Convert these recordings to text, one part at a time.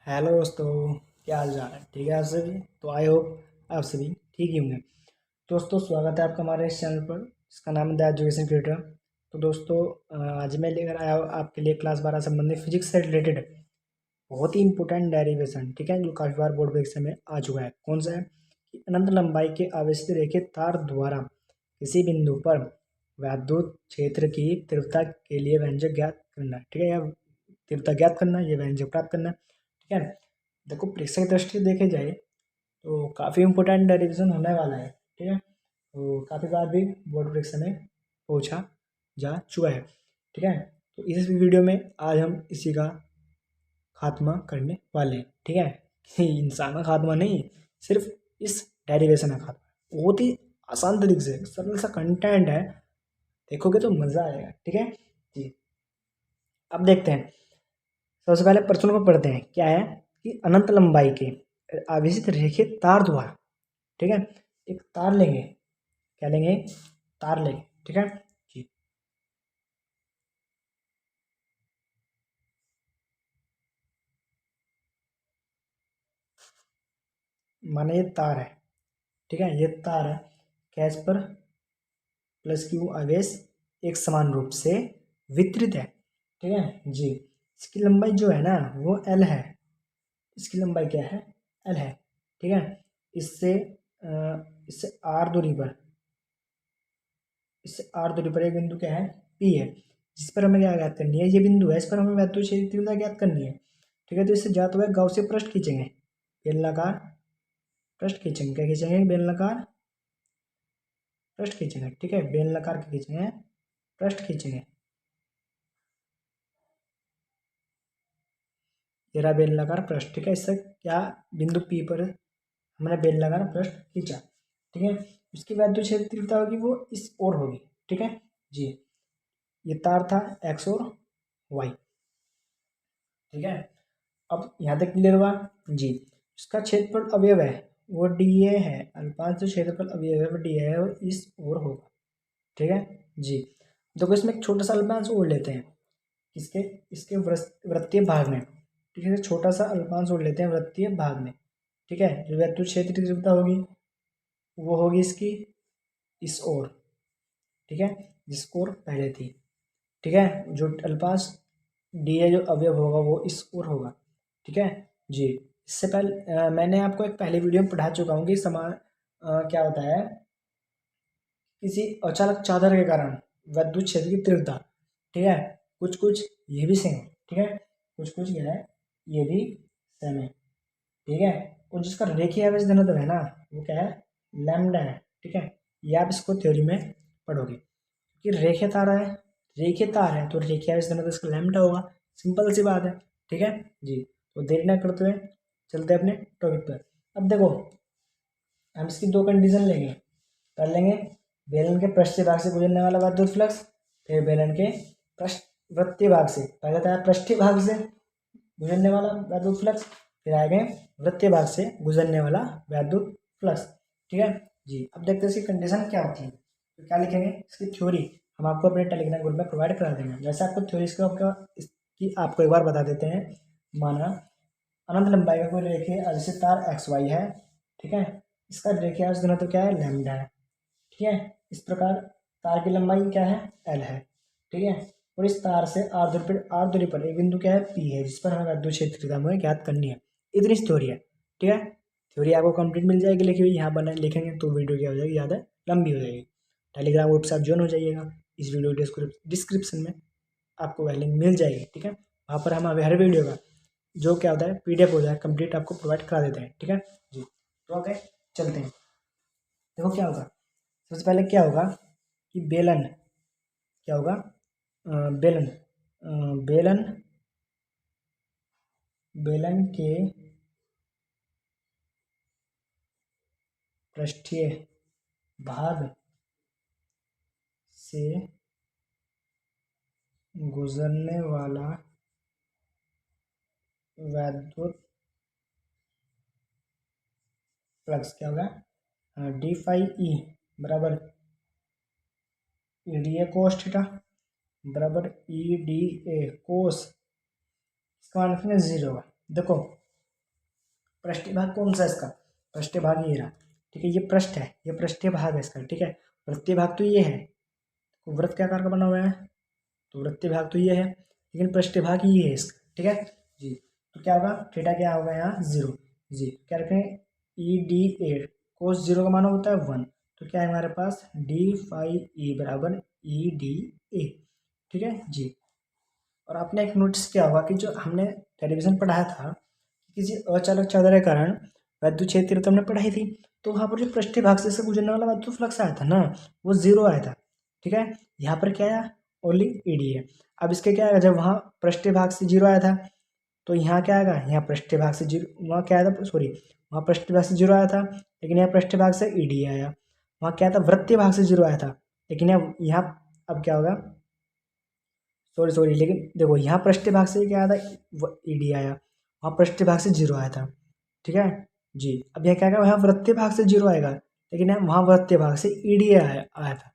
Hello दोस्तों, क्या हाल चाल है? ठीक है आप सभी? तो आई होप आप सभी ठीक ही होंगे। दोस्तों, स्वागत है आपका हमारे इस चैनल पर, इसका नाम है द एजुकेशन क्रिएटर। तो दोस्तों, आज मैं लेकर आया हूँ आपके लिए क्लास 12 संबंधित फिजिक्स से रिलेटेड बहुत ही इंपॉर्टेंट डेरिवेशन, ठीक है, जो काफ़ी बार बोर्ड परीक्षा में आ चुका है। कौन सा है कि अनंत लंबाई के आवेशित रेखित तार द्वारा किसी बिंदु पर वैद्युत क्षेत्र की तीव्रता के लिए व्यंजक ज्ञात करना, ठीक है, या तीव्रता ज्ञात करना, ये व्यंजक प्राप्त करना, ठीक है। देखो, परीक्षा की दृष्टि से देखे जाए तो काफ़ी इंपॉर्टेंट डेरिवेशन होने वाला है, ठीक है। तो काफ़ी बार भी बोर्ड परीक्षा में पूछा जा चुका है, ठीक है। तो इस वीडियो में आज हम इसी का खात्मा करने वाले हैं, ठीक है। कि इंसान का खात्मा नहीं, सिर्फ इस डेरिवेशन का खात्मा। बहुत ही आसान तरीके से सरल सा कंटेंट है, देखोगे तो मज़ा आएगा, ठीक है जी। अब देखते हैं, सबसे पहले प्रश्न को पढ़ते हैं। क्या है कि अनंत लंबाई के आवेशित रेखित तार द्वारा, ठीक है, एक तार लेंगे। क्या लेंगे? तार लेंगे, ठीक है जी। माने ये तार है, ठीक है, ये तार है। कैच पर प्लस क्यू आवेश एक समान रूप से वितरित है, ठीक है जी। इसकी लंबाई जो है ना वो एल है। इसकी लंबाई क्या है? एल है, ठीक है। इससे इससे आर दूरी पर, इससे आर दूरी पर एक बिंदु क्या है? पी है, जिस पर हमें क्या ज्ञात करनी है? ये बिंदु है, इस पर हमें वैद्युत क्षेत्र की तीव्रता ज्ञात करनी है, ठीक है। तो इससे जाते हुए गाउसियन पृष्ठ खींचेंगे, बेलनाकार पृष्ठ खींचेंगे। क्या खींचेंगे? बेलनाकार पृष्ठ खींचेंगे, ठीक है। बेलनाकार के खींचेंगे, पृष्ठ खींचेंगे। ये रहा बेलनाकार पृष्ठ, ठीक है। इससे क्या बिंदु पी पर हमने बेलनाकार पृष्ठ खींचा, ठीक है। उसकी वैद्युत क्षेत्र तीव्रता होगी वो इस ओर होगी, ठीक है जी। ये तार था एक्स और वाई, ठीक है। अब यहाँ तक क्लियर हुआ जी। इसका क्षेत्रफल अवयव है वो डी ए है, अल्पांश जो क्षेत्रफल अवयव है वो डी ए है, वो इस ओर होगा, ठीक है जी। देखो, इसमें एक छोटा सा अल्पांश और लेते हैं। इसके इसके वृत्तीय भाग में, ठीक है, छोटा सा अल्पांश और लेते हैं वृत्तीय भाग में, ठीक है। जो वैद्युत क्षेत्र की तीव्रता होगी वो होगी इसकी इस ओर, ठीक है, जिस ओर पहले थी, ठीक है। जो अल्पांश डी ए जो अवयव होगा वो इस ओर होगा, ठीक है जी। इससे पहले मैंने आपको एक पहले वीडियो में पढ़ा चुका हूँ कि समान क्या होता है किसी अचानक चादर के कारण विद्युत क्षेत्र की तीव्रता, ठीक है। कुछ कुछ ये भी सेम है, ठीक है, कुछ कुछ क्या है ये भी सेम है, ठीक है। और जिसका रेखीय आवेश घनत्व है ना वो क्या है? लैम्डा है, ठीक है। ये आप इसको थ्योरी में पढ़ोगे कि रेखीय तार है तो रेखीय आवेश घनत्व इसका लैम्डा होगा। सिंपल सी बात है, ठीक है जी। तो देरी ना करते हुए चलते हैं अपने टॉपिक पर। अब देखो, हम इसकी दो कंडीशन लेंगे, कर लेंगे। बेलन के पृष्ठीय भाग से गुजरने वाला विद्युत फ्लक्स, फिर बेलन के पृष्ठ वृत्तीय भाग से, पहले था पृष्ठीय भाग से गुजरने वाला वैद्युत फ्लक्स, फिर आगे वृत्तीय भाग से गुजरने वाला वैद्युत फ्लक्स, ठीक है जी। अब देखते हैं इसकी कंडीशन क्या होती है। तो क्या लिखेंगे? इसकी थ्योरी हम आपको अपने टेलीग्राम ग्रुप में प्रोवाइड करा देंगे। जैसे आपको थ्योरी इसकी आपको एक बार बता देते हैं। माना अनंत लंबाई का कोई रेखीय आवेशित तार एक्स वाई है, ठीक है। इसका रेखीय आवेश घनत्व क्या है? लैम्डा है, ठीक है। इस प्रकार तार की लंबाई क्या है? एल है, ठीक है। और इस तार से आर दूरी पर एक बिंदु क्या है? पी है, जिस पर हमें वैद्युत क्षेत्र की हमें ज्ञात करनी है। इतनी थ्योरी है, ठीक है। थ्योरी आपको कंप्लीट मिल जाएगी लिखी हुई, यहाँ बना लिखेंगे तो वीडियो क्या हो जाएगी, ज़्यादा लंबी हो जाएगी। टेलीग्राम ग्रुप से आप ज्वाइन हो जाइएगा, इस वीडियो डिस्क्रिप्शन में आपको वह लिंक मिल जाएगी, ठीक है। वहाँ पर हम हर वीडियो का जो क्या होता है पीडीएफ हो जाए कंप्लीट आपको प्रोवाइड करा देते हैं, ठीक है जी। तो ओके, चलते हैं। देखो क्या होगा, सबसे पहले क्या होगा कि बेलन क्या होगा? बेलन बेलन बेलन के पृष्ठीय भाग से गुजरने वाला वैद्युत फ्लक्स क्या होगा? डी फाई ई बराबर E D A cos theta बराबर ई डी ए कोस, इसका मान रखना जीरो होगा। देखो, पृष्ठीय भाग कौन सा है इसका, पृष्ठीय भाग ये रहा, ठीक है, ये पृष्ठ है, ये पृष्ठीय भाग है इसका, ठीक है। वृत्तीय भाग तो ये है, तो वृत्त के आकार का बना हुआ है, तो वृत्तीय भाग तो ये है, लेकिन पृष्ठीय भाग ये है इसका, ठीक है जी। तो क्या होगा, थीटा क्या होगा यहाँ 0 जी, क्या रखें EDA, कोस 0 का मान होता है 1, तो क्या है हमारे पास D∅E बराबर EDA, ठीक है जी। और आपने एक नोटिस किया होगा कि जो हमने टेलीविजन पढ़ाया था, किसी अचालक चादर के कारण वैद्युत क्षेत्र तो हमने पढ़ाई थी, तो वहाँ पर जो पृष्ठीय भाग से गुजरने वाला वैद्युत फ्लक्स आया था ना, वो 0 आया था, ठीक है। यहाँ पर क्या आया, ओनली ED है। अब इसके क्या आएगा, जब वहाँ पृष्ठीय भाग से 0 आया था, तो यहाँ क्या आएगा, यहाँ पृष्ठीय भाग से 0, वहाँ क्या आया था, सॉरी वहाँ पृष्ठीय भाग से 0 आया था, लेकिन यहाँ पृष्ठीय भाग से ED आया। वहाँ क्या था, वृत्तीय भाग से 0 आया था, लेकिन यहाँ अब क्या होगा, सॉरी लेकिन देखो यहाँ पृष्ठीय भाग से क्या आया था, ED आया, वहाँ पृष्ठीय भाग से 0 आया था, ठीक है जी। अब यहाँ क्या आएगा, वहाँ वृत्तीय भाग से 0 आएगा, लेकिन यहाँ वहाँ वृत्तीय भाग से ED आया था,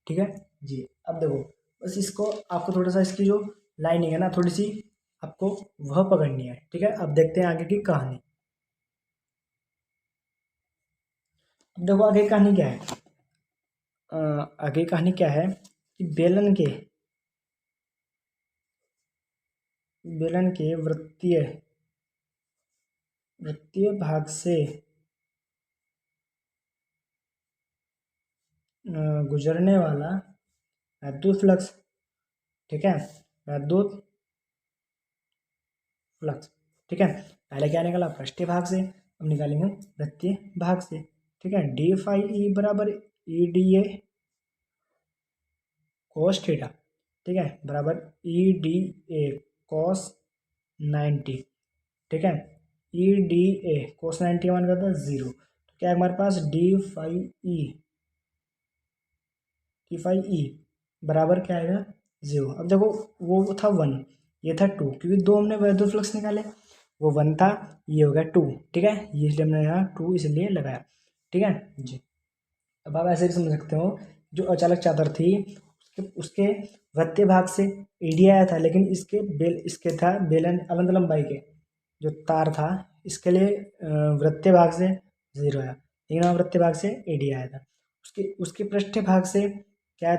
ठीक है जी। अब देखो बस इसको आपको थोड़ा सा इसकी जो लाइनिंग है ना थोड़ी सी आपको वह पकड़नी है, ठीक है। अब देखते हैं आगे की कहानी। अब देखो आगे की कहानी क्या है, आगे की कहानी क्या है कि बेलन के वृत्तीय भाग से गुजरने वाला वैद्युत फ्लक्स, ठीक है, वैद्युत फ्लक्स, ठीक है। पहले क्या निकाला, पृष्ठीय भाग से, अब निकालेंगे वृत्तीय भाग से, ठीक है। D∅E बराबर EDA cos थीटा, ठीक है, बराबर EDA cos 90, ठीक है। EDA cos 90 मान करता है 0, तो क्या है हमारे पास D∅E बराबर क्या आएगा 0। अब देखो वो था 1, ये था 2, क्योंकि दो हमने वैद्युत फ्लक्स निकाले, वो 1 था, ये हो गया 2, ठीक है, ये इसलिए हमने यहाँ 2 इसलिए लगाया, ठीक है जी। अब आप ऐसे भी समझ सकते हो, जो अचालक चादर थी उसके वृत्तीय भाग से ED आया था, लेकिन इसके था बेलन अनंत लंबाई के जो तार था, इसके लिए वृत्तीय भाग से 0 आया, लेकिन वहाँ वृत्तीय भाग से ED आया था। उसके उसके पृष्ठीय भाग से क्या आया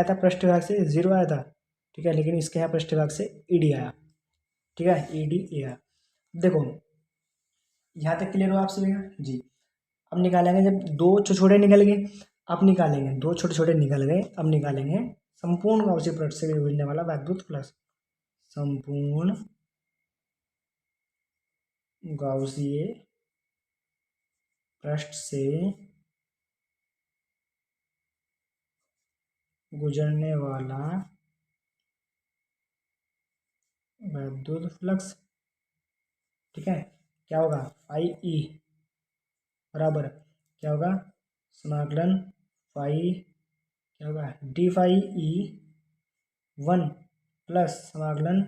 था पृष्ठीय भाग से 0 आया था, ठीक है, लेकिन इसके यहाँ पृष्ठीय भाग से ED आया, ठीक है, ED आया। देखो यहाँ तक क्लियर हो आप सभी का जी। अब निकालेंगे, जब दो छोटे छोटे निकल गए, अब निकालेंगे दो छोटे छोटे निकल गए, अब निकालेंगे संपूर्ण गाउसीय पृष्ठ से गुजरने वाला वैद्युत फ्लक्स, संपूर्ण गाउसीय पृष्ठ से गुजरने वाला वैद्युत फ्लक्स, ठीक है, क्या होगा φE बराबर क्या होगा, समाकलन फाई क्या होगा D∅E1 प्लस समाकलन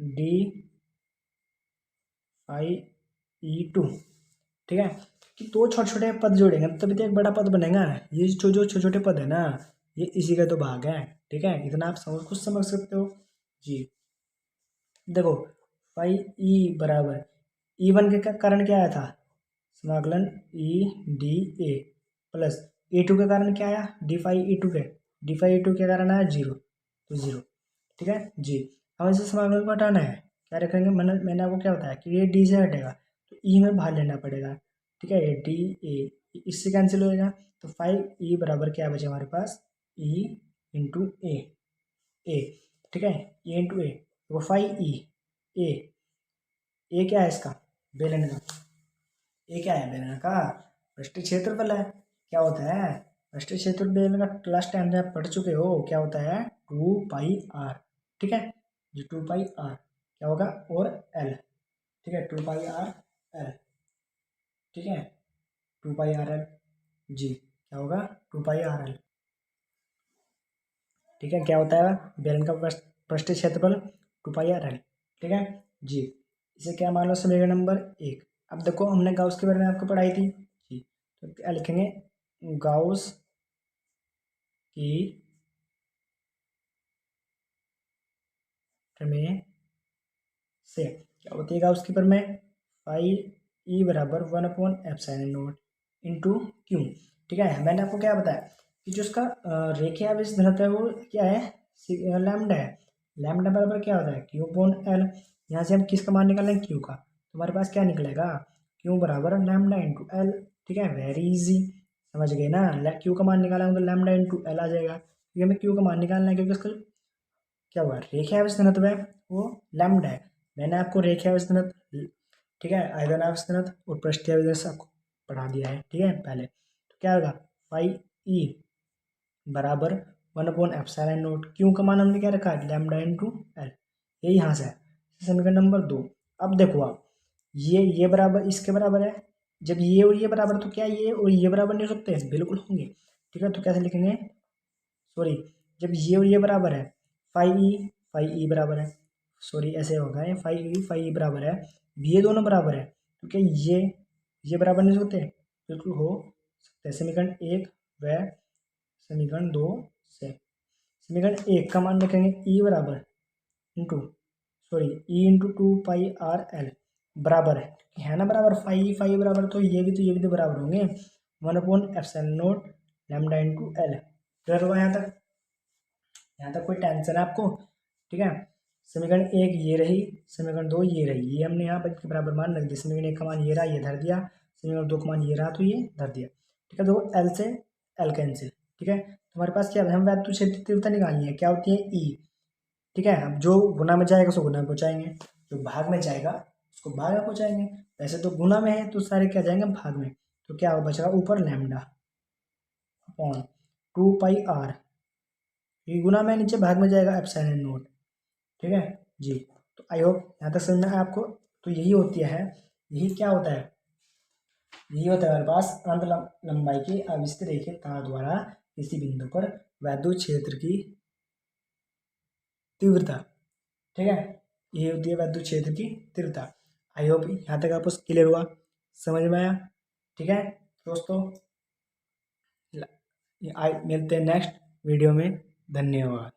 D∅E2, ठीक है। कि दो छोटे छोटे पद जोड़ेंगे तभी तो एक बड़ा पद बनेगा, ये जो छोटे छोटे पद है ना, ये इसी का तो भाग है, ठीक है, इतना आप खुद समझ सकते हो जी। देखो φE बराबर E1 के कारण क्या आया था, समाकलन EDA प्लस E2 के कारण क्या आया D∅E2 के कारण आया 0, तो 0, ठीक है जी। अब इसे समाकलन को हटाना है, क्या रखेंगे, मैंने आपको क्या बताया कि ये D से हटेगा तो E में बाहर लेना पड़ेगा, ठीक है, ये DA इससे कैंसिल हो जाएगा, तो φE बराबर क्या बचे हमारे पास E∗A, ठीक है, E∗A, तो φE क्या है इसका, बेलन का, ये क्या है बेलन का पृष्ठीय क्षेत्रफल है। क्या होता है पृष्ठीय क्षेत्रफल बेलन का, क्लास 10 में आप पढ़ चुके हो, क्या होता है 2πr, ठीक है, जो 2πr क्या होगा और L, ठीक है, 2πr L, ठीक है, 2πr L जी, क्या होगा 2πr L, ठीक है, क्या होता है बेलन का पृष्ठीय क्षेत्रफल 2πr L, ठीक है जी। इसे क्या मान लो समीकरण नंबर 1। अब देखो हमने गाउस के बारे में आपको पढ़ाई थी जी, तो क्या लिखेंगे, गाउस की प्रमेय से क्या होती है गाउस की प्रमेय, फाई ई बराबर 1/ε0 इंटू क्यू। ठीक है, मैंने आपको क्या बताया कि जो उसका रेखीय आवेश घनत्व है वो क्या है, लैम्डा है। लैम्डा बराबर क्या होता है, क्यू अपॉन एल। यहाँ से हम किसका मान निकाल रहे हैं, क्यू का। तुम्हारे पास क्या निकलेगा, क्यू बराबर लैम्डा इंटू एल। ठीक है, वेरी इजी, समझ गए ना। क्यू का मान निकाला तो लैम्डा इंटू एल आ जाएगा, क्योंकि हमें क्यू का मान निकालना है, क्योंकि उसका क्या हुआ, रेखीय आवेश घनत्व है वो लैम्डा है। मैंने आपको रेखीय आवेश घनत्व, ठीक है, आयतन आवेश घनत्व और पृष्ठीय आवेश घनत्व आपको पढ़ा दिया है। ठीक है, पहले तो क्या होगा, फाई ई बराबर 1/ε0। क्यू का मान हमने क्या रखा है, लैम्डा इंटू एल। ये यहाँ से है समीकरण नंबर 2। अब देखो आप, ये बराबर इसके बराबर है, जब ये और ये बराबर तो क्या ये और ये बराबर नहीं हो सकते, बिल्कुल होंगे। ठीक है, तो कैसे लिखेंगे, सॉरी, जब ये और ये बराबर है, फाई ई बराबर है, सॉरी ऐसे होगा, ये फाई ई बराबर है, ये दोनों बराबर है, तो क्या ये बराबर नहीं होते, बिल्कुल हो सकते हैं। समीकरण 1 व समीकरण 2 से समीकरण 1 का मान रखेंगे ई बराबर into, sorry, E into 2 πr/l बराबर है ना, बराबर फाई बराबर, तो ये भी तो बराबर होंगे 1/ε0 लैम्डा इंटू एल। क्लियर हुआ यहाँ तक कोई टेंशन है आपको। ठीक है, समीकरण 1 ये रही, समीकरण 2 ये रही, ये हमने यहाँ पर बराबर मान रख दिया। समीकरण 1 का मान ये रहा, ये धर दिया, समीकरण 2 का मान ये रहा तो ये धर दिया। ठीक है, देखो एल से एल कैंसिल। ठीक है, तुम्हारे पास क्या है, हम वैद्युत क्षेत्र तीव्रता निकालनी है, क्या होती है, ई। ठीक है, अब जो गुना में जाएगा उसको गुना में पहुँचाएंगे, जो भाग में जाएगा उसको भाग में पहुँचाएंगे। वैसे तो गुना में है तो सारे क्या जाएंगे भाग में, तो क्या बचेगा ऊपर लैम्डा अपॉन 2 πr, ये गुना में नीचे भाग में जाएगा ε0। ठीक है जी, तो आई होप यहाँ तक समझ में आया आपको। तो यही होती है, यही क्या होता है, यही होता है हमारे पास अनंत लंबाई की अविच्छिन्न रेखीय तार द्वारा किसी बिंदु पर वैद्युत क्षेत्र की तीव्रता। ठीक है, ये होती है वैद्युत क्षेत्र की तीव्रता। आई होप यहाँ तक आपको क्लियर हुआ, समझ में आया। ठीक है दोस्तों, मिलते हैं नेक्स्ट वीडियो में, धन्यवाद।